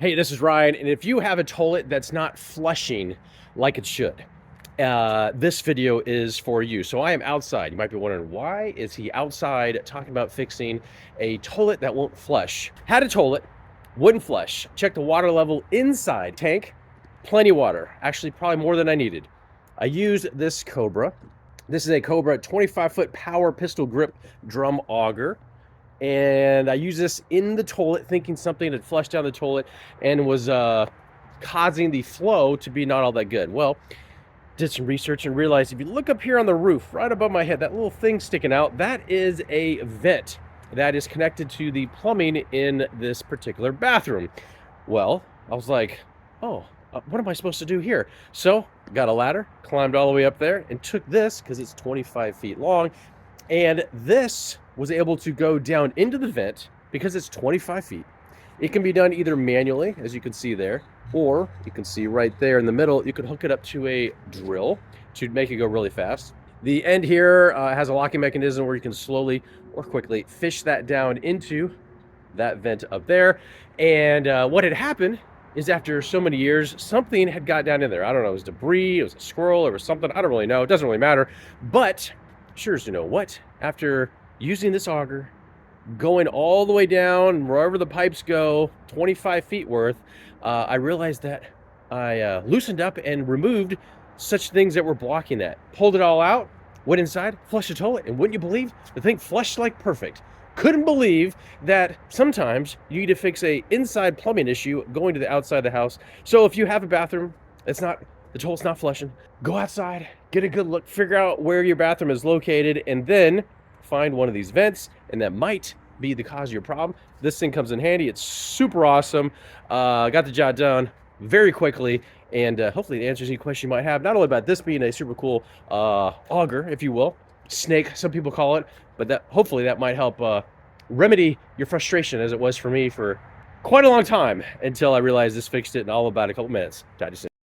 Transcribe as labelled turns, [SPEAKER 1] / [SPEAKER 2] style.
[SPEAKER 1] Hey, this is Ryan, and if you have a toilet that's not flushing like it should, this video is for you. So I am outside. You might be wondering, why is he outside talking about fixing a toilet that won't flush? Had a toilet, wouldn't flush. Checked the water level inside tank, plenty of water. Actually, probably more than I needed. I used this Cobra. This is a Cobra 25-foot power pistol grip drum auger. And I used this in the toilet thinking something had flushed down the toilet and was causing the flow to be not all that good. Well, did some research and realized if you look up here on the roof right above my head, that little thing sticking out, that is a vent that is connected to the plumbing in this particular bathroom. Well, I was like, oh, what am I supposed to do here? So got a ladder, climbed all the way up there and took this because it's 25 feet long. And this was able to go down into the vent because it's 25 feet. It can be done either manually, as you can see there, or you can see right there in the middle, you could hook it up to a drill to make it go really fast. The end here has a locking mechanism where you can slowly or quickly fish that down into that vent up there. And what had happened is after so many years, something had got down in there. I don't know, it was debris, it was a squirrel, it was something, I don't really know, it doesn't really matter. But sure as you know what, after using this auger, going all the way down wherever the pipes go, 25 feet worth, I realized that I loosened up and removed such things that were blocking that. Pulled it all out, went inside, flushed the toilet, and wouldn't you believe, the thing flushed like perfect. Couldn't believe that sometimes you need to fix a inside plumbing issue going to the outside of the house. So if you have a bathroom that's not, the toilet's not flushing, go outside, get a good look, figure out where your bathroom is located, and then find one of these vents, and that might be the cause of your problem. This thing comes in handy. It's super awesome. Got the job done very quickly, and hopefully it answers any question you might have, not only about this being a super cool auger, if you will, snake, some people call it, but that hopefully that might help remedy your frustration, as it was for me for quite a long time, until I realized this fixed it in all about a couple minutes. Talk to you soon.